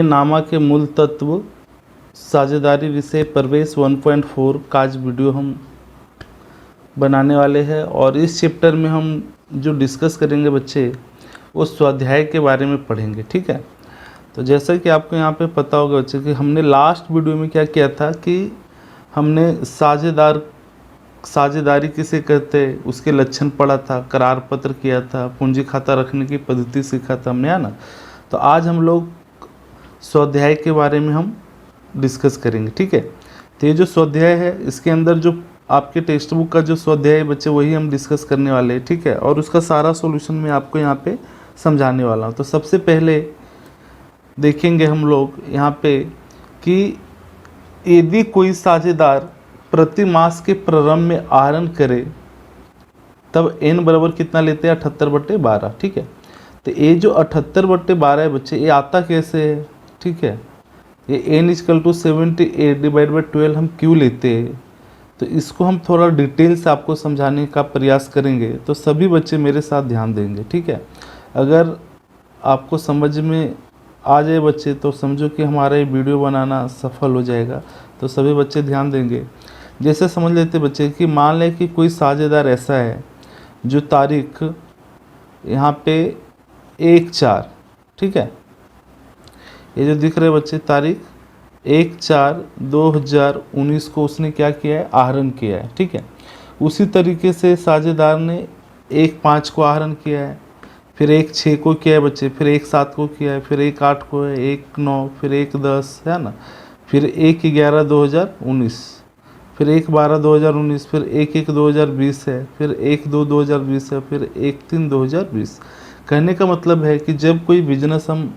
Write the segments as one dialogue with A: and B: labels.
A: नामा के मूल तत्व साझेदारी विषय प्रवेश 1.4 का आज वीडियो हम बनाने वाले हैं। और इस चैप्टर में हम जो डिस्कस करेंगे बच्चे, वो स्वाध्याय के बारे में पढ़ेंगे। ठीक है, तो जैसा कि आपको यहाँ पे पता होगा बच्चे कि हमने लास्ट वीडियो में क्या किया था कि हमने साझेदारी किसे कहते हैं उसके लक्षण पढ़ा था, करार पत्र किया था, पूंजी खाता रखने की पद्धति सीखा था हमने, है ना। तो आज हम लोग स्वाध्याय के बारे में हम डिस्कस करेंगे। ठीक है, तो ये जो स्वाध्याय है इसके अंदर जो आपके टेक्स्ट बुक का जो स्वाध्याय है बच्चे, वही हम डिस्कस करने वाले हैं। ठीक है, और उसका सारा सॉल्यूशन मैं आपको यहाँ पे समझाने वाला हूँ। तो सबसे पहले देखेंगे हम लोग यहाँ पे कि यदि कोई साझेदार प्रति मास के प्रारंभ में आहरण करे तब n बराबर कितना लेते हैं, 78/12। ठीक है, तो ये जो 78/12 है बच्चे, ये आता कैसे है? ठीक है, ये n = 78/12 हम क्यों लेते हैं, तो इसको हम थोड़ा डिटेल से आपको समझाने का प्रयास करेंगे। तो सभी बच्चे मेरे साथ ध्यान देंगे। ठीक है, अगर आपको समझ में आ जाए बच्चे तो समझो कि हमारा ये वीडियो बनाना सफल हो जाएगा। तो सभी बच्चे ध्यान देंगे। जैसे समझ लेते बच्चे कि मान लें कि कोई साझेदार ऐसा है जो तारीख यहाँ पे 1/4, ठीक है, ये जो दिख रहे हैं बच्चे, तारीख 1/4/2019 को उसने क्या किया है, आहरण किया है। ठीक है, उसी तरीके से साझेदार ने 1/5 को आहरण किया है, फिर 1/6 को किया है बच्चे, फिर 1/7 को किया है, फिर 1/8 को है, 1/9, फिर 1/10 है ना, फिर 1/11/2019, फिर 1/12/2019, फिर 1/1/2020 है, फिर 1/2/2020 है, फिर 1/3/2020। कहने का मतलब है कि जब कोई बिजनेस हम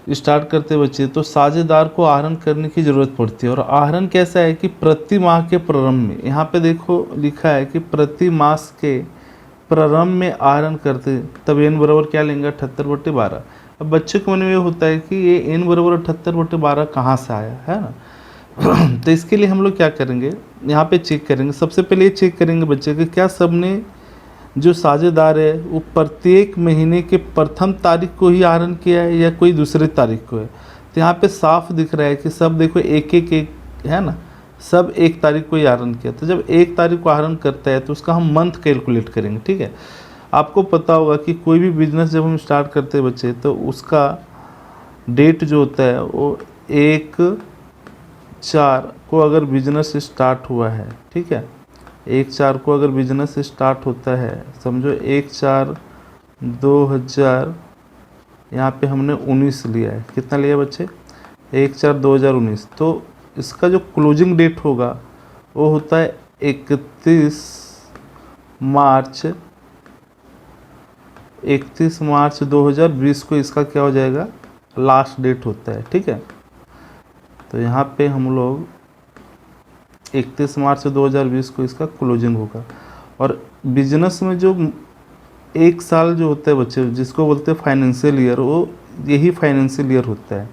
A: स्टार्ट करते बच्चे तो साझेदार को आहरण करने की ज़रूरत पड़ती है। और आहरण कैसा है कि प्रति माह के प्रारंभ में, यहाँ पे देखो लिखा है कि प्रति मास के प्रारंभ में आहरण करते, तब n बराबर क्या लेंगे, 78/12। अब बच्चे के मन में ये होता है कि ये n बराबर 78/12 कहाँ से आया है ना। तो इसके लिए हम लोग क्या करेंगे, यहाँ पे चेक करेंगे। सबसे पहले ये चेक करेंगे बच्चे कि क्या सबने जो साझेदार है वो प्रत्येक महीने के प्रथम तारीख को ही आहरण किया है या कोई दूसरे तारीख को है। तो यहाँ पे साफ दिख रहा है कि सब देखो एक है ना, सब 1 तारीख को ही आहरण किया। तो जब 1 तारीख को आहरण करता है तो उसका हम मंथ कैलकुलेट करेंगे। ठीक है, आपको पता होगा कि कोई भी बिजनेस जब हम स्टार्ट करते हैं बच्चे तो उसका डेट जो होता है वो 1/4 को अगर बिजनेस स्टार्ट हुआ है, ठीक है, 1/4 को अगर बिजनेस स्टार्ट होता है, समझो 1/4/2000, यहाँ पे हमने 19 लिया है, कितना लिया बच्चे, 1/4/2019। तो इसका जो क्लोजिंग डेट होगा वो होता है 31 मार्च 2020 को इसका क्या हो जाएगा, लास्ट डेट होता है। ठीक है, तो यहाँ पे हम लोग 31 मार्च 2020 को इसका क्लोजिंग होगा। और बिजनेस में जो 1 साल जो होता है बच्चे, जिसको बोलते हैं फाइनेंशियल ईयर, वो यही फाइनेंशियल ईयर होता है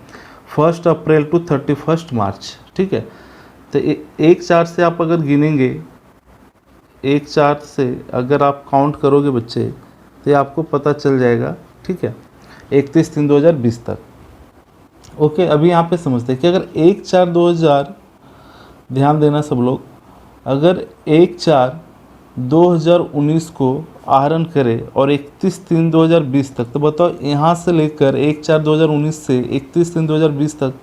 A: 1 अप्रैल टू 31 मार्च। ठीक है, तो 1/4 से आप अगर गिनेंगे, 1/4 से अगर आप काउंट करोगे बच्चे तो ये आपको पता चल जाएगा। ठीक है, 31/3/2020 तक। ओके, अभी यहाँ पे समझते हैं कि अगर 1/4/2000, ध्यान देना सब लोग, अगर 1/4/2019 को आहरण करे और 31/3/2020 तक, तो बताओ यहाँ से लेकर 1/4/2019 से 31/3/2020 तक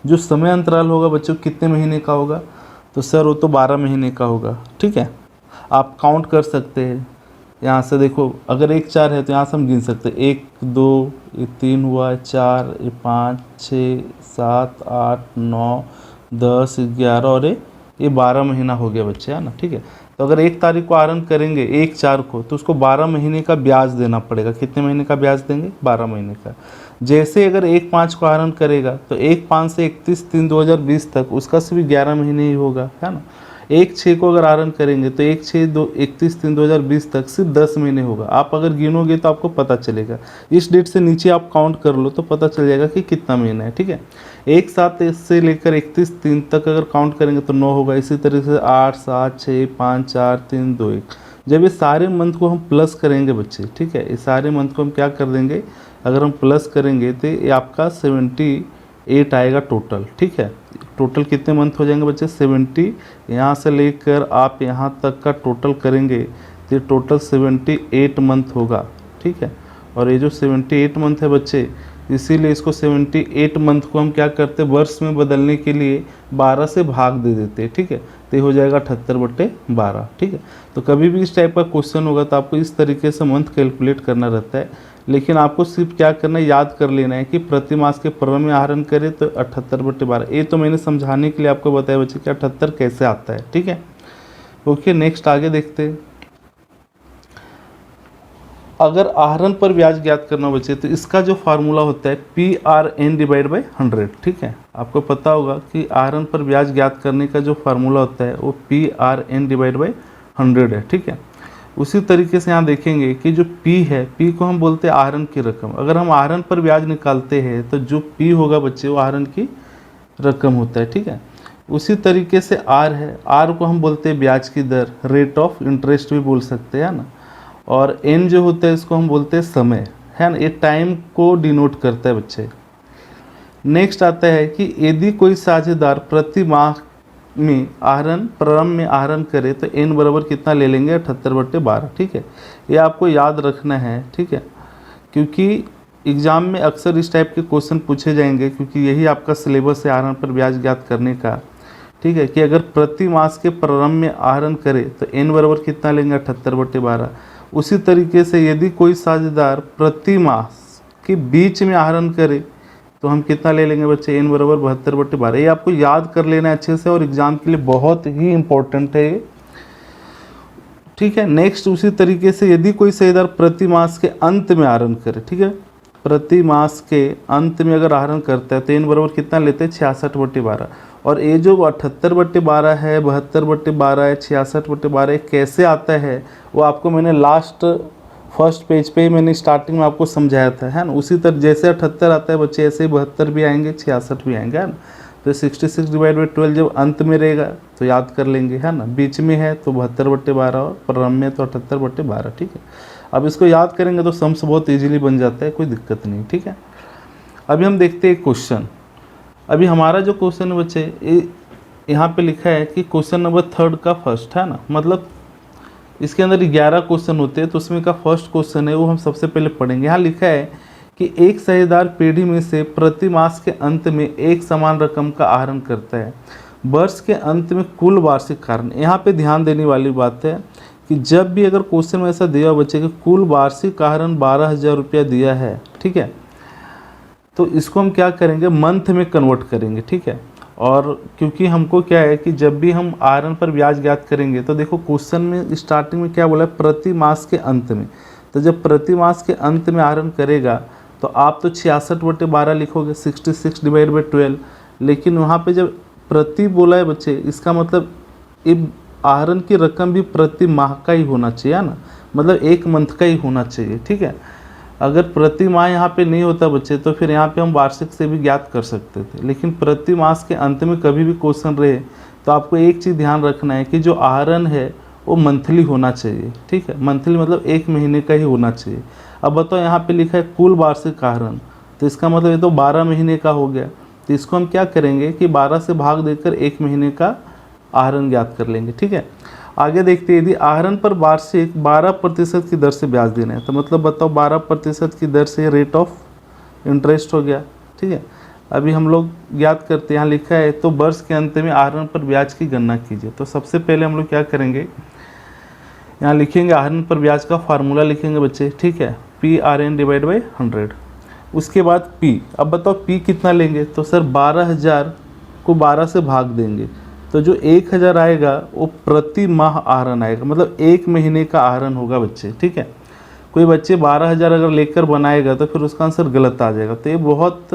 A: जो समय अंतराल होगा बच्चों कितने महीने का होगा, तो सर वो तो 12 महीने का होगा। ठीक है, आप काउंट कर सकते हैं। यहाँ से देखो, अगर 1/4 है तो यहाँ से हम गिन सकते हैं, 1 2 ये 3 हुआ, 4 ये 5 6 7 8 9 10 11 और ये 12 महीना हो गया बच्चे, है ना। ठीक है, तो अगर 1 तारीख को आहरण करेंगे 1/4 को, तो उसको 12 महीने का ब्याज देना पड़ेगा। कितने महीने का ब्याज देंगे, 12 महीने का। जैसे अगर 1/5 को आहरण करेगा तो 1/5 से 31/3/2020 तक उसका सिर्फ 11 महीने ही होगा, है ना। 1/6 को अगर आहरण करेंगे तो 31/3/2020 तक सिर्फ 10 महीने होगा। आप अगर गिनोगे तो आपको पता चलेगा। इस डेट से नीचे आप काउंट कर लो तो पता चल जाएगा कि कितना महीना है। ठीक है, 1/7 से लेकर 31/3 तक अगर काउंट करेंगे तो 9 होगा। इसी तरीके से 8 7 6 5 4 3 2 1। जब ये सारे मंथ को हम प्लस करेंगे बच्चे, ठीक है, ये सारे मंथ को हम क्या कर देंगे, अगर हम प्लस करेंगे तो ये आपका 78 आएगा टोटल, ठीक है। टोटल कितने मंथ हो जाएंगे बच्चे 70, यहाँ से लेकर आप यहाँ तक का टोटल करेंगे तो टोटल 78 मंथ होगा, ठीक है। और ये जो 78 मंथ है बच्चे, इसीलिए इसको 78 मंथ को हम क्या करते हैं, वर्ष में बदलने के लिए 12 से भाग दे देते हैं, ठीक है। तो ये हो जाएगा 78/12, ठीक है। तो कभी भी इस टाइप का क्वेश्चन होगा तो आपको इस तरीके से मंथ कैलकुलेट करना रहता है, लेकिन आपको सिर्फ क्या करना है, याद कर लेना है कि प्रति मास के प्रारंभ में आहरण करें तो 78/12। ये तो मैंने समझाने के लिए आपको बताया बच्चे कि 78 कैसे आता है, ठीक है। ओके, नेक्स्ट आगे देखते हैं। अगर आहरण पर ब्याज ज्ञात करना बचे तो इसका जो फार्मूला होता है PRN/100, ठीक है। आपको पता होगा कि आहरण पर ब्याज ज्ञात करने का जो फार्मूला होता है वो PRN/100 है, ठीक है। उसी तरीके से यहाँ देखेंगे कि जो P है, P को हम बोलते हैं आहरण की रकम। अगर हम आहरण पर ब्याज निकालते हैं तो जो P होगा बच्चे वो आहरण की रकम होता है, ठीक है। उसी तरीके से R है, R को हम बोलते हैं ब्याज की दर, रेट ऑफ इंटरेस्ट भी बोल सकते हैं ना। और N जो होता है इसको हम बोलते हैं समय, है ना, ये टाइम को डिनोट करता है बच्चे। नेक्स्ट आता है कि यदि कोई साझेदार प्रति माह में आहरण प्रारंभ में आहरण करे तो N बराबर कितना ले लेंगे 78/12, ठीक है। ये आपको याद रखना है, ठीक है, क्योंकि एग्ज़ाम में अक्सर इस टाइप के क्वेश्चन पूछे जाएंगे, क्योंकि यही आपका सिलेबस है आहरण पर ब्याज ज्ञात करने का, ठीक है। कि अगर प्रति मास के प्रारंभ में आहरण करे तो N बराबर कितना लेंगे 78/12। उसी तरीके से यदि कोई साझेदार प्रति मास के बीच में आहरण करे तो हम कितना ले लेंगे बच्चे N बराबर 72/12। ये आपको याद कर लेना है अच्छे से, और एग्जाम के लिए बहुत ही इंपॉर्टेंट है ये, ठीक है। नेक्स्ट उसी तरीके से यदि कोई साझेदार प्रति मास के अंत में आहरण करे, ठीक है, प्रति मास के अंत में अगर आहरण करता है तो N बराबर कितना लेते हैं 66/12। और ये जो 78/12 है, 72/12 है, 66/12 कैसे आता है वो आपको मैंने लास्ट फर्स्ट पेज पे ही मैंने स्टार्टिंग में आपको समझाया था, है ना। उसी तरह जैसे 78 आता है बच्चे, ऐसे ही 72 भी आएंगे, 66 भी आएंगे, है ना। तो 66/12 जब अंत में रहेगा तो याद कर लेंगे, है ना। बीच में है तो 72/12 और प्रारंभ में तो 78/12, ठीक है। अब इसको याद करेंगे तो सम्स बहुत ईजिली बन जाता है, कोई दिक्कत नहीं, ठीक है। अभी हम देखते हैं क्वेश्चन। अभी हमारा जो क्वेश्चन है बच्चे, यहाँ पे लिखा है कि क्वेश्चन नंबर 3 का फर्स्ट, है ना, मतलब इसके अंदर 11 क्वेश्चन होते हैं, तो उसमें का फर्स्ट क्वेश्चन है वो हम सबसे पहले पढ़ेंगे। यहाँ लिखा है कि एक साझेदार पीढ़ी में से प्रति मास के अंत में एक समान रकम का आहरण करता है, वर्ष के अंत में कुल वार्षिक आहरण। यहाँ पे ध्यान देने वाली बात है कि जब भी अगर क्वेश्चन में ऐसा दिया बच्चे कि कुल वार्षिक आहरण 12,000 रुपया दिया है, ठीक है, तो इसको हम क्या करेंगे, मंथ में कन्वर्ट करेंगे, ठीक है। और क्योंकि हमको क्या है कि जब भी हम आहरण पर ब्याज ज्ञात करेंगे तो देखो क्वेश्चन में स्टार्टिंग में क्या बोला है, प्रति मास के अंत में। तो जब प्रति मास के अंत में आहरण करेगा तो आप तो 66/12 लिखोगे, 66/12। लेकिन वहाँ पे जब प्रति बोला है बच्चे, इसका मतलब ये आहरण की रकम भी प्रति माह का ही होना चाहिए, है ना, मतलब एक मंथ का ही होना चाहिए, ठीक है। अगर प्रति माह यहाँ पे नहीं होता बच्चे तो फिर यहाँ पे हम वार्षिक से भी ज्ञात कर सकते थे, लेकिन प्रति मास के अंत में कभी भी क्वेश्चन रहे तो आपको एक चीज़ ध्यान रखना है कि जो आहरण है वो मंथली होना चाहिए, ठीक है। मंथली मतलब एक महीने का ही होना चाहिए। अब बताओ यहाँ पे लिखा है कुल वार्षिक आहरण, तो इसका मतलब ये तो 12 महीने का हो गया। तो इसको हम क्या करेंगे कि 12 से भाग देकर 1 महीने का आहरण ज्ञात कर लेंगे, ठीक है। आगे देखते हैं, यदि आहरण पर वार्षिक 12% की दर से ब्याज देना है तो मतलब बताओ 12% की दर से रेट ऑफ इंटरेस्ट हो गया, ठीक है। अभी हम लोग ज्ञात करते हैं, यहाँ लिखा है तो वर्ष के अंत में आहरण पर ब्याज की गणना कीजिए। तो सबसे पहले हम लोग क्या करेंगे, यहाँ लिखेंगे आहरण पर ब्याज का फार्मूला लिखेंगे बच्चे, ठीक है, PRN/100। उसके बाद P, अब बताओ P कितना लेंगे, तो सर 12,000 को 12 से भाग देंगे तो जो 1,000 आएगा वो प्रति माह आहरण आएगा, मतलब एक महीने का आहरण होगा बच्चे, ठीक है। कोई बच्चे 12,000 अगर लेकर बनाएगा तो फिर उसका आंसर गलत आ जाएगा। तो ये बहुत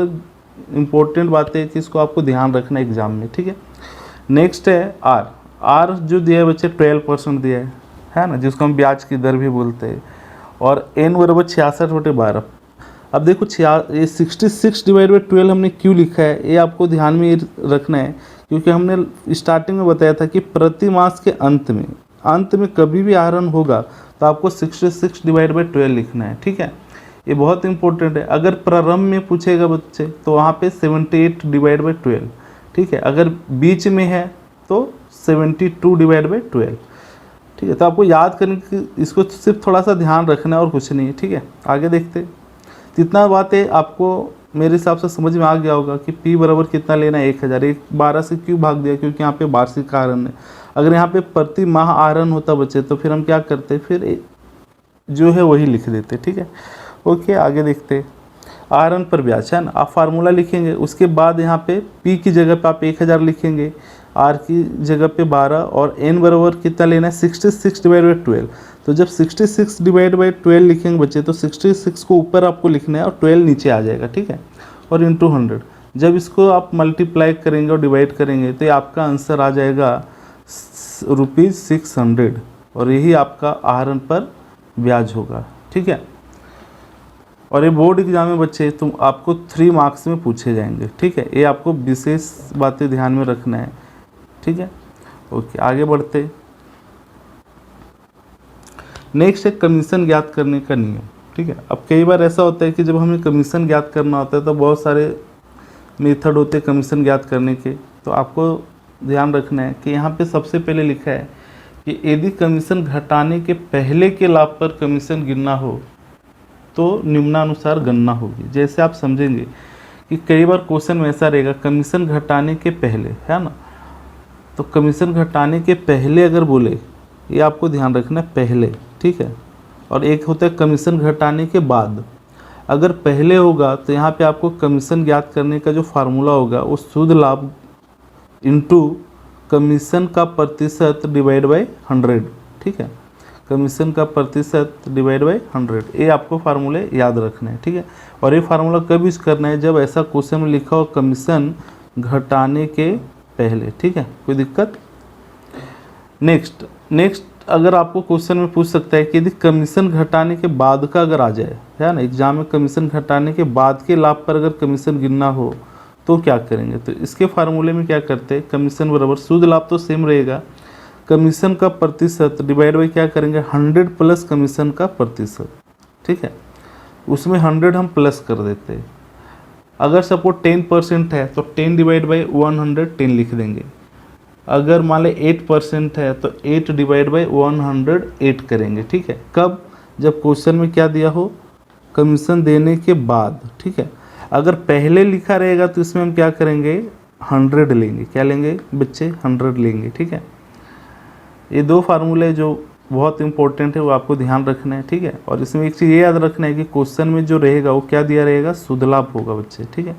A: इंपॉर्टेंट बात है कि इसको आपको ध्यान रखना एग्जाम में, ठीक है। नेक्स्ट है R जो दिया है बच्चे 12% दिया है ना, जिसको हम ब्याज की दर भी बोलते हैं। और N बराबर 66/12। अब देखो ये 66/12 हमने क्यों लिखा है, ये आपको ध्यान में रखना है, क्योंकि हमने स्टार्टिंग में बताया था कि प्रति मास के अंत में कभी भी आहरण होगा तो आपको 66/12 लिखना है, ठीक है। ये बहुत इंपॉर्टेंट है। अगर प्रारंभ में पूछेगा बच्चे तो वहाँ पे 78 डिवाइड बाई 12, ठीक है। अगर बीच में है तो 72 डिवाइड बाई 12, ठीक है। तो आपको याद करने की, इसको सिर्फ थोड़ा सा ध्यान रखना है और कुछ नहीं है, ठीक है। आगे देखते हैं। इतना बातें आपको मेरे हिसाब से समझ में आ गया होगा कि P बराबर कितना लेना है 1000। 12 से क्यों भाग दिया, क्योंकि यहाँ पे वार्षिक आहरण है। अगर यहाँ पे प्रति माह आहरण होता बच्चे तो फिर हम क्या करते, फिर जो है वही लिख देते, ठीक है। ओके, आगे देखते। आहरण पर ब्याज है ना, आप फार्मूला लिखेंगे, उसके बाद यहाँ पे P की जगह पे आप 1000 लिखेंगे, R की जगह पे 12 और N बराबर कितना लेना है 66 डिवाइड बाई 12। तो जब 66 डिवाइड बाई 12 लिखेंगे बच्चे तो 66 को ऊपर आपको लिखना है और 12 नीचे आ जाएगा, ठीक है। और इंटू 100, जब इसको आप मल्टीप्लाई करेंगे और डिवाइड करेंगे तो ये आपका आंसर आ जाएगा ₹600 और यही आपका आहरण पर ब्याज होगा, ठीक है। और ये बोर्ड एग्जाम में बच्चे तुम आपको 3 मार्क्स में पूछे जाएंगे, ठीक है। ये आपको विशेष बातें ध्यान में रखना है, ठीक है। ओके, आगे बढ़ते। नेक्स्ट है कमीशन ज्ञात करने का नियम, ठीक है। अब कई बार ऐसा होता है कि जब हमें कमीशन ज्ञात करना होता है तो बहुत सारे मेथड होते हैं कमीशन ज्ञात करने के। तो आपको ध्यान रखना है कि यहाँ पे सबसे पहले लिखा है कि यदि कमीशन घटाने के पहले के लाभ पर कमीशन गिनना हो तो निम्नानुसार गणना होगी। जैसे आप समझेंगे कि कई बार क्वेश्चन में ऐसा रहेगा कमीशन घटाने के पहले, है ना। तो कमीशन घटाने के पहले अगर बोले, ये आपको ध्यान रखना है पहले, ठीक है। और एक होता है कमीशन घटाने के बाद। अगर पहले होगा तो यहाँ पे आपको कमीशन ज्ञात करने का जो फार्मूला होगा वो शुद्ध लाभ इंटू कमीशन का प्रतिशत डिवाइड बाई 100, ठीक है। कमीशन का प्रतिशत डिवाइड बाई 100, ये आपको फार्मूले याद रखने हैं, ठीक है। और ये फार्मूला कब यूज करना है, जब ऐसा क्वेश्चन में लिखा हो कमीशन घटाने के पहले, ठीक है। कोई दिक्कत। नेक्स्ट अगर आपको क्वेश्चन में पूछ सकता है कि यदि कमीशन घटाने के बाद का अगर आ जाए, है ना, एग्जाम में कमीशन घटाने के बाद के लाभ पर अगर कमीशन गिनना हो तो क्या करेंगे। तो इसके फार्मूले में क्या करते हैं, कमीशन बराबर शुद्ध लाभ तो सेम रहेगा, कमीशन का प्रतिशत डिवाइड बाई क्या करेंगे 100 प्लस कमीशन का प्रतिशत, ठीक है। उसमें 100 हम प्लस कर देते हैं। अगर सपोज 10% है तो 10 डिवाइड बाई 110 लिख देंगे। अगर मान लें 8% है तो 8 डिवाइड बाई 108 करेंगे, ठीक है। कब, जब क्वेश्चन में क्या दिया हो, कमीशन देने के बाद, ठीक है। अगर पहले लिखा रहेगा तो इसमें हम क्या करेंगे 100 लेंगे, क्या लेंगे बच्चे 100 लेंगे, ठीक है। ये दो फार्मूले जो बहुत इंपॉर्टेंट है वो आपको ध्यान रखना है, ठीक है। और इसमें एक चीज़ ये याद रखना है कि क्वेश्चन में जो रहेगा वो क्या दिया रहेगा, शुद्ध लाभ होगा बच्चे, ठीक है।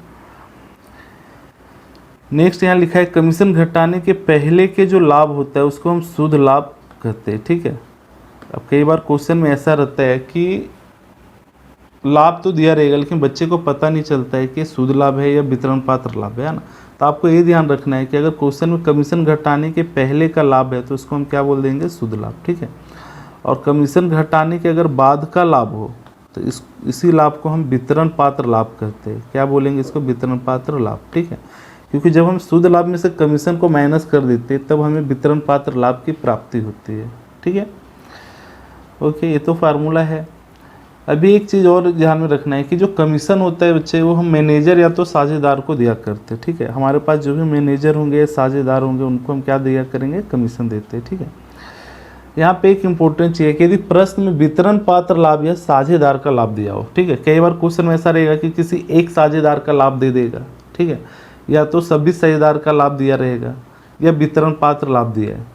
A: नेक्स्ट यहाँ लिखा है कमीशन घटाने के पहले के जो लाभ होता है उसको हम शुद्ध लाभ कहते हैं, ठीक है। अब कई बार क्वेश्चन में ऐसा रहता है कि लाभ तो दिया रहेगा लेकिन बच्चे को पता नहीं चलता है कि शुद्ध लाभ है या वितरण पात्र लाभ है ना। तो आपको ये ध्यान रखना है कि अगर क्वेश्चन में कमीशन घटाने के पहले का लाभ है तो उसको हम क्या बोल देंगे, शुद्ध लाभ, ठीक है। और कमीशन घटाने के अगर बाद का लाभ हो तो इसी लाभ को हम वितरण पात्र लाभ कहते हैं, क्या बोलेंगे इसको, वितरण पात्र लाभ, ठीक है। क्योंकि जब हम शुद्ध लाभ में से कमीशन को माइनस कर देते हैं तब हमें वितरण पात्र लाभ की प्राप्ति होती है, ठीक है। ओके, ये तो फार्मूला है। अभी एक चीज़ और ध्यान में रखना है कि जो कमीशन होता है बच्चे वो हम मैनेजर या तो साझेदार को दिया करते हैं, ठीक है। हमारे पास जो भी मैनेजर होंगे, साझेदार होंगे, उनको हम क्या दिया करेंगे, कमीशन देते हैं, ठीक है। यहाँ पे एक इंपॉर्टेंट चीज़ है कि यदि प्रश्न में वितरण पात्र लाभ या साझेदार का लाभ दिया हो, ठीक है। कई बार क्वेश्चन में ऐसा रहेगा कि किसी एक साझेदार का लाभ दे देगा, ठीक है, या तो सभी साझेदार का लाभ दिया रहेगा या वितरण पात्र लाभ दिया है।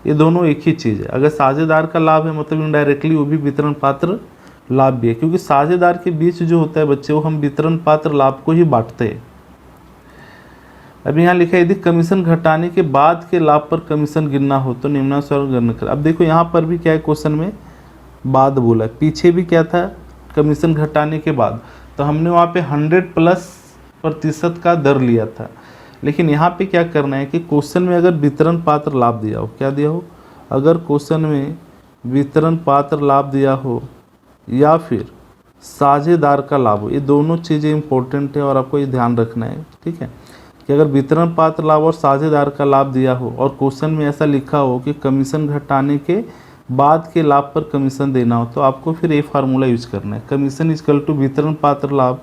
A: ये दोनों एक ही चीज़ है। अगर साझेदार का लाभ है मतलब इनडायरेक्टली वो भी वितरण पात्र लाभ भी है, क्योंकि साझेदार के बीच जो होता है बच्चे वो हम वितरण पात्र लाभ को ही बांटते हैं। अब यहाँ लिखा है यदि कमीशन घटाने के बाद के लाभ पर कमीशन गिनना हो तो निम्नानुसार गणना कर। अब देखो यहाँ पर भी क्या है, क्वेश्चन में बाद बोला है, पीछे भी क्या था, कमीशन घटाने के बाद, तो हमने वहाँ पे 100% का दर लिया था। लेकिन यहाँ पे क्या करना है कि क्वेश्चन में अगर वितरण पात्र लाभ दिया हो, क्या दिया हो, अगर क्वेश्चन में वितरण पात्र लाभ दिया हो या फिर साझेदार का लाभ हो, ये दोनों चीज़ें इंपॉर्टेंट है और आपको ये ध्यान रखना है, ठीक है। कि अगर वितरण पात्र लाभ और साझेदार का लाभ दिया हो और क्वेश्चन में ऐसा लिखा हो कि कमीशन घटाने के बाद के लाभ पर कमीशन देना हो तो आपको फिर ये फार्मूला यूज करना है, कमीशन इजकल टू वितरण पात्र लाभ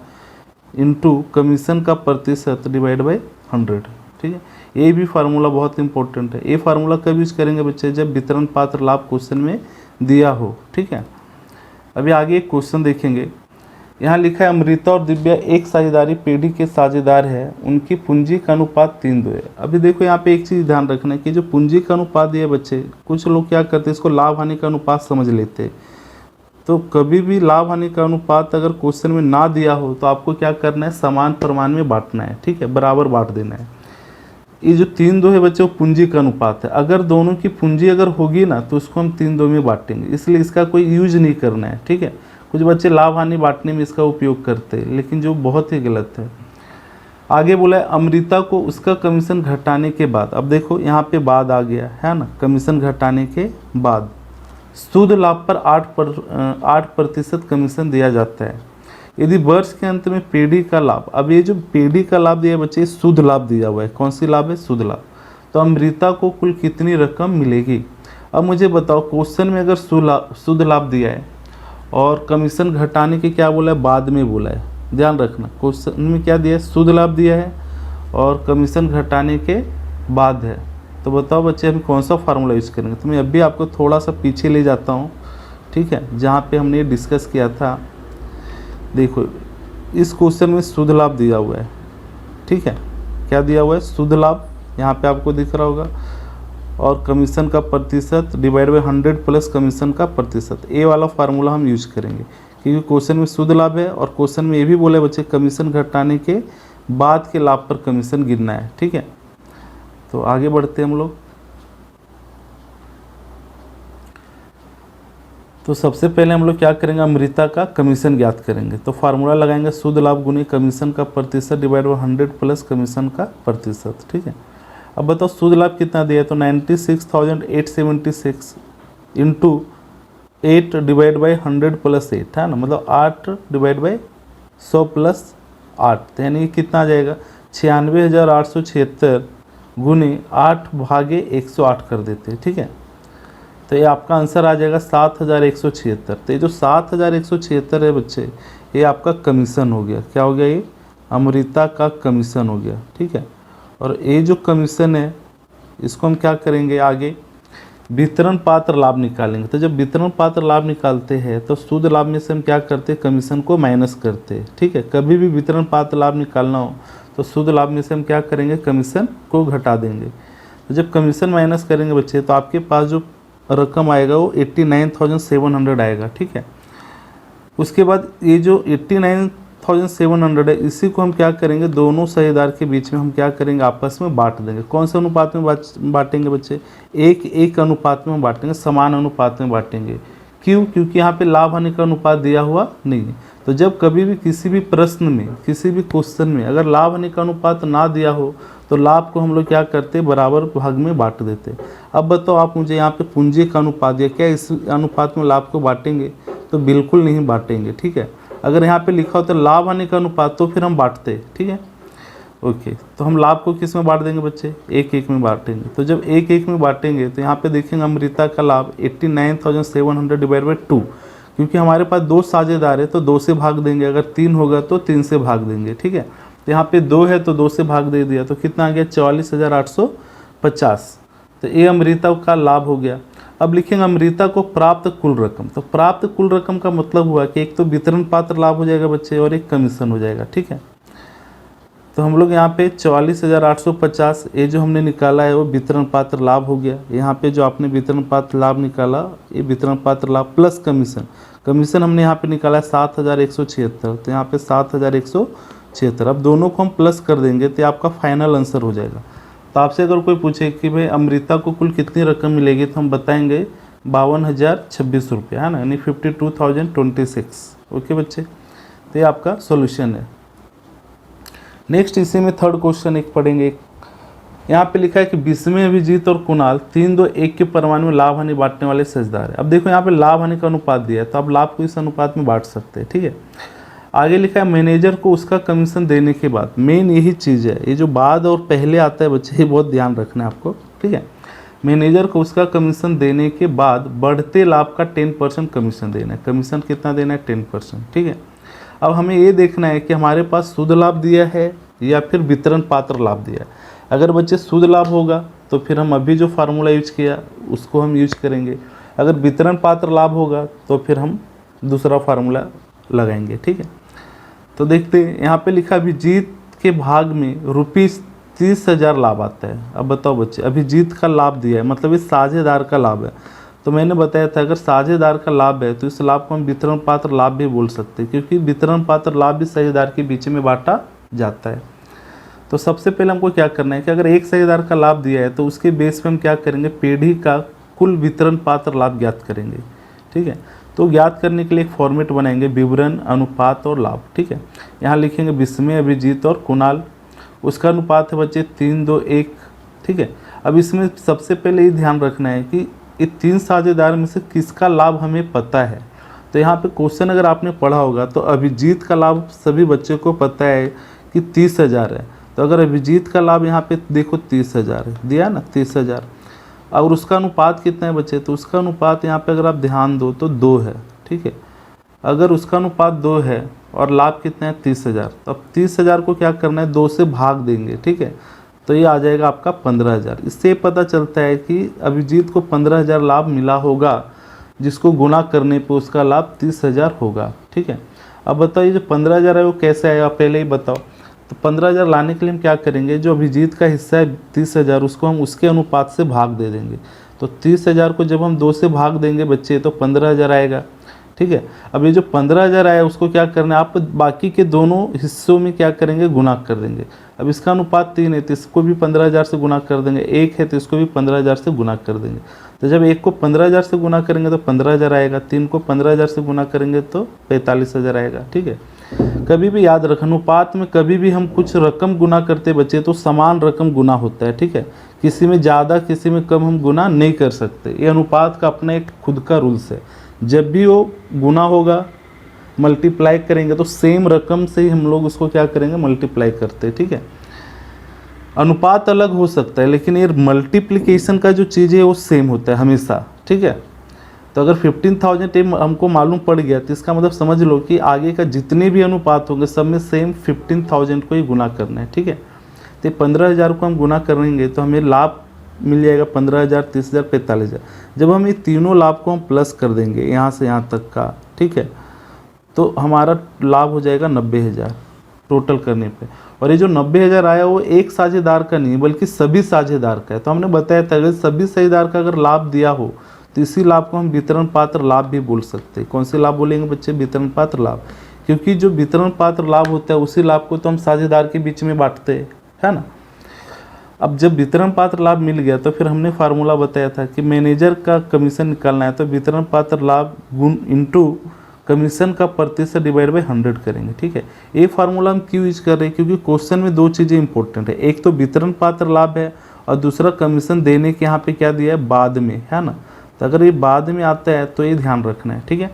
A: इंटू कमीशन का प्रतिशत डिवाइड बाई 100। ठीक है, ये भी फार्मूला बहुत इंपॉर्टेंट है। ये फार्मूला कब यूज करेंगे बच्चे, जब वितरण पात्र लाभ क्वेश्चन में दिया हो। ठीक है, अभी आगे एक क्वेश्चन देखेंगे। यहाँ लिखा है अमृता और दिव्या एक साझेदारी पेढ़ी के साझेदार है, उनकी पूंजी का अनुपात 3:2 है। अभी देखो यहाँ पे एक चीज़ ध्यान रखना है कि जो पूंजी का अनुपात दिया बच्चे, कुछ लोग क्या करते हैं इसको लाभ हानि का अनुपात समझ लेते हैं। तो कभी भी लाभ हानि का अनुपात अगर क्वेश्चन में ना दिया हो तो आपको क्या करना है, समान परिमाण में बांटना है। ठीक है, बराबर बांट देना है। ये जो 3:2 है बच्चे वो पूंजी का अनुपात है। अगर दोनों की पूंजी अगर होगी ना तो उसको हम 3:2 में बांटेंगे, इसलिए इसका कोई यूज नहीं करना है। ठीक है, कुछ बच्चे लाभ हानि बांटने में इसका उपयोग करते हैं, लेकिन जो बहुत ही गलत है। आगे बोला है अमृता को उसका कमीशन घटाने के बाद, अब देखो यहाँ पे बाद आ गया है ना, कमीशन घटाने के बाद शुद्ध लाभ पर 8% कमीशन दिया जाता है यदि वर्ष के अंत में पेढ़ी का लाभ, अब ये जो पेढ़ी का लाभ दिया बच्चे शुद्ध लाभ दिया हुआ है, कौन सी लाभ है, शुद्ध लाभ। तो अमृता को कुल कितनी रकम मिलेगी। अब मुझे बताओ क्वेश्चन में अगर शुद्ध लाभ दिया है और कमीशन घटाने के क्या बोला है, बाद में बोला है, ध्यान रखना। क्वेश्चन में क्या दिया है, शुद्ध लाभ दिया है और कमीशन घटाने के बाद है। तो बताओ बच्चे हम कौन सा फार्मूला यूज करेंगे। तो मैं अभी आपको थोड़ा सा पीछे ले जाता हूँ। ठीक है, जहाँ पे हमने डिस्कस किया था, देखो इस क्वेश्चन में शुद्ध लाभ दिया हुआ है। ठीक है, क्या दिया हुआ है, शुद्ध लाभ, यहाँ पे आपको दिख रहा होगा, और कमीशन का प्रतिशत डिवाइड बाई 100 प्लस कमीशन का प्रतिशत। ए वाला फार्मूला हम यूज करेंगे क्योंकि क्वेश्चन में शुद्ध लाभ है और क्वेश्चन में ये भी बोले बच्चे कमीशन घटाने के बाद के लाभ पर कमीशन गिनना है। ठीक है, तो आगे बढ़ते हैं हम लोग। तो सबसे पहले हम लोग क्या करेंगे, अमृता का कमीशन ज्ञात करेंगे। तो फार्मूला लगाएंगे शुद्ध लाभ गुने कमीशन का प्रतिशत डिवाइड बाई 100 प्लस कमीशन का प्रतिशत। ठीक है, अब बताओ शुद्ध लाभ कितना दिया है, तो 96,876 इंटू 8 डिवाइड बाई 100 प्लस 8 है ना, मतलब 8 डिवाइड बाई 100 प्लस 8, तो यानी कितना आ जाएगा 96,876 गुने 8 भागे 108 कर देते हैं। ठीक है, तो ये आपका आंसर आ जाएगा 7,176। तो ये जो 7,176 है बच्चे, ये आपका कमीशन हो गया। क्या हो गया, ये अमृता का कमीशन हो गया। ठीक है, और ये जो कमीशन है इसको हम क्या करेंगे, आगे वितरण पात्र लाभ निकालेंगे। तो जब वितरण पात्र लाभ निकालते हैं तो शुद्ध लाभ में से हम क्या करते हैं, कमीशन को माइनस करते हैं। ठीक है, कभी भी वितरण पात्र लाभ निकालना हो तो शुद्ध लाभ में से हम क्या करेंगे, कमीशन को घटा देंगे। तो जब कमीशन माइनस करेंगे बच्चे तो आपके पास जो रकम आएगा वो 89,700 आएगा। ठीक है, उसके बाद ये जो 89,700 है इसी को हम क्या करेंगे, दोनों साझेदार के बीच में हम क्या करेंगे, आपस में बांट देंगे। कौन से अनुपात में बांटेंगे बच्चे, एक अनुपात में बांटेंगे, समान अनुपात में बांटेंगे। क्यों, क्योंकि यहाँ पे लाभ हानि का अनुपात दिया हुआ नहीं है। तो जब कभी भी किसी भी प्रश्न में, किसी भी क्वेश्चन में अगर लाभ हानि का अनुपात ना दिया हो तो लाभ को हम लोग क्या करते, बराबर भाग में बांट देते। अब बताओ आप मुझे, यहाँ पे पूंजी का अनुपात दिया, क्या इस अनुपात में लाभ को बांटेंगे, तो बिल्कुल नहीं बांटेंगे। ठीक है, अगर यहाँ पे लिखा होता है लाभ हानि का अनुपात तो फिर हम बांटते। ठीक है, ओके, तो हम लाभ को किस में बांट देंगे बच्चे, 1-1 में बांटेंगे। तो जब 1-1 में बांटेंगे तो यहाँ पे देखेंगे अमृता का लाभ 89,700 डिवाइड बाई 2, क्योंकि हमारे पास 2 साझेदार है तो 2 से भाग देंगे, अगर 3 होगा तो 3 से भाग देंगे। ठीक है, तो यहाँ पे 2 है तो 2 से भाग दे दिया, तो कितना आ गया 44,850। तो ये अमृता का लाभ हो गया। अब लिखेंगे अमृता को प्राप्त कुल रकम। तो प्राप्त कुल रकम का मतलब हुआ कि एक तो वितरण पात्र लाभ हो जाएगा बच्चे और एक कमीशन हो जाएगा। ठीक है, तो हम लोग यहाँ पे 44,850 ये जो हमने निकाला है वो वितरण पात्र लाभ हो गया। यहाँ पे जो आपने वितरण पात्र लाभ निकाला, ये वितरण पात्र लाभ प्लस कमीशन, कमीशन हमने यहाँ पे निकाला है 7,176, तो यहाँ पे 7,176। अब दोनों को हम प्लस कर देंगे तो आपका फाइनल आंसर हो जाएगा। तो आपसे अगर कोई पूछे कि भाई अमृता को कुल कितनी रकम मिलेगी, तो हम बताएंगे 52,026 रुपये, है ना, यानी 52,026। ओके बच्चे, तो ये आपका सॉल्यूशन है। नेक्स्ट इसी में थर्ड क्वेश्चन एक पढ़ेंगे। यहाँ पे लिखा है कि विस्मय, अभिजीत और कुणाल 3-2-1 के परमाणु में लाभ हानि बांटने वाले साझेदार है। अब देखो यहाँ पे लाभ हानि का अनुपात दिया है तो आप लाभ को इस अनुपात में बांट सकते हैं। ठीक है, आगे लिखा है मैनेजर को उसका कमीशन देने के बाद, मेन यही चीज़ है, ये जो बाद और पहले आता है बच्चे, ये बहुत ध्यान रखना है आपको। ठीक है, मैनेजर को उसका कमीशन देने के बाद बढ़ते लाभ का 10% कमीशन देना है। कमीशन कितना देना है? 10%। ठीक है। अब हमें ये देखना है कि हमारे पास शुद्ध लाभ दिया है या फिर वितरण पात्र लाभ दिया है। अगर बच्चे शुद्ध लाभ होगा तो फिर हम अभी जो फार्मूला यूज किया उसको हम यूज करेंगे। अगर वितरण पात्र लाभ होगा तो फिर हम दूसरा फार्मूला लगाएंगे। ठीक है। तो देखते हैं, यहाँ पे लिखा अभिजीत के भाग में ₹30,000 लाभ आता है। अब बताओ बच्चे, अभिजीत का लाभ दिया है, मतलब ये साझेदार का लाभ है। तो मैंने बताया था अगर साझेदार का लाभ है तो इस लाभ को हम वितरण पात्र लाभ भी बोल सकते हैं, क्योंकि वितरण पात्र लाभ भी साझेदार के बीच में बांटा जाता है। तो सबसे पहले हमको क्या करना है कि अगर एक साझेदार का लाभ दिया है तो उसके बेस पे हम क्या करेंगे? पीढ़ी का कुल वितरण पात्र लाभ ज्ञात करेंगे। ठीक है। तो ज्ञात करने के लिए एक फॉर्मेट बनाएंगे, विवरण, अनुपात और लाभ। ठीक है। यहाँ लिखेंगे विस्मय, अभिजीत और कुणाल। उसका अनुपात है बच्चे 3:2:1। ठीक है। अब इसमें सबसे पहले ये ध्यान रखना है कि ये 3 साझेदार में से किसका लाभ हमें पता है। तो यहाँ पे क्वेश्चन अगर आपने पढ़ा होगा तो अभिजीत का लाभ सभी बच्चों को पता है कि 30,000 है। तो अगर अभिजीत का लाभ यहाँ पे देखो 30,000 है, दिया ना 30,000। और उसका अनुपात कितना है बच्चे? तो उसका अनुपात यहाँ पे अगर आप ध्यान दो तो 2 है। ठीक है। अगर उसका अनुपात 2 है और लाभ कितना है? 30,000। तो अब 30,000 को क्या करना है? 2 से भाग देंगे। ठीक है। तो ये आ जाएगा आपका 15,000। इससे पता चलता है कि अभिजीत को 15,000 लाभ मिला होगा, जिसको गुना करने पे उसका लाभ 30,000 होगा। ठीक है। अब बताइए जो 15,000 है वो कैसे आएगा, पहले ही बताओ। तो 15,000 लाने के लिए हम क्या करेंगे? जो अभिजीत का हिस्सा है 30,000, उसको हम उसके अनुपात से भाग दे देंगे। तो 30,000 को जब हम 2 से भाग देंगे बच्चे तो 15,000 आएगा। ठीक है। अब ये जो 15,000 आया उसको क्या करना है? आप बाकी के दोनों हिस्सों में क्या करेंगे? गुना कर देंगे। अब इसका अनुपात 3 है तो इसको भी 15,000 से गुना कर देंगे। 1 है तो इसको भी 15,000 से गुना कर देंगे। तो जब 1 को 15,000 से गुना करेंगे तो 15,000 आएगा। 3 को 15,000 से गुना करेंगे तो 45,000 आएगा। ठीक है। कभी भी याद रख, अनुपात में कभी भी हम कुछ रकम गुना करते बच्चे तो समान रकम गुना होता है। ठीक है। किसी में ज़्यादा किसी में कम हम गुना नहीं कर सकते। ये अनुपात का अपना एक खुद का रूल्स है। जब भी वो गुना होगा, मल्टीप्लाई करेंगे तो सेम रकम से ही हम लोग उसको क्या करेंगे? मल्टीप्लाई करते हैं। ठीक है। अनुपात अलग हो सकता है लेकिन ये मल्टीप्लिकेशन का जो चीज़ है वो सेम होता है हमेशा। ठीक है। तो अगर 15,000 हमको मालूम पड़ गया तो इसका मतलब समझ लो कि आगे का जितने भी अनुपात होंगे सब में सेम 15,000 को ही गुना करना है। ठीक है। तो 15,000 को हम गुना करेंगे तो हमें लाभ मिल जाएगा 15,000, 30,000, 45,000। जब हम ये तीनों लाभ को हम प्लस कर देंगे यहाँ से यहाँ तक का, ठीक है, तो हमारा लाभ हो जाएगा 90,000 टोटल करने पे। और ये जो 90,000 आया वो एक साझेदार का नहीं बल्कि सभी साझेदार का है। तो हमने बताया था अगर सभी साझेदार का अगर लाभ दिया हो तो इसी लाभ को हम वितरण पात्र लाभ भी बोल सकते हैं। कौन से लाभ बोलेंगे बच्चे? वितरण पात्र लाभ। क्योंकि जो वितरण पात्र लाभ होता है उसी लाभ को तो हम साझेदार के बीच में बांटते हैं, है ना। अब जब वितरण पात्र लाभ मिल गया तो फिर हमने फार्मूला बताया था कि मैनेजर का कमीशन निकालना है तो वितरण पात्र लाभ गुण इंटू कमीशन का प्रतिशत डिवाइड बाई 100 करेंगे। ठीक है। ये फार्मूला हम क्यों यूज कर रहे हैं? क्योंकि क्वेश्चन में 2 चीज़ें इंपॉर्टेंट है। एक तो वितरण पात्र लाभ है और दूसरा कमीशन देने के यहाँ पे क्या दिया है? बाद में, है ना। तो अगर ये बाद में आता है तो ये ध्यान रखना है। ठीक है।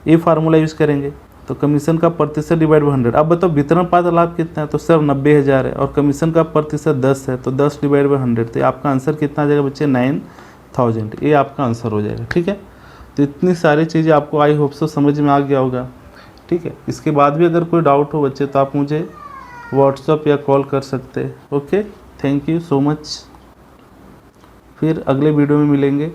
A: ये फार्मूला यूज करेंगे तो कमीशन का प्रतिशत डिवाइड बाई 100। अब बताओ वितरण पात्र लाभ कितना है? तो सर 90,000 है और कमीशन का प्रतिशत 10 है तो 10 डिवाइड बाई 100। तो आपका आंसर कितना आ जाएगा बच्चे? 9,000। ये आपका आंसर हो जाएगा। ठीक है। तो इतनी सारी चीज़ें आपको आई होप सो समझ में आ गया होगा। ठीक है। इसके बाद भी अगर कोई डाउट हो बच्चे तो आप मुझे व्हाट्सअप या कॉल कर सकते हैं। Okay, thank you so much. फिर अगले वीडियो में मिलेंगे।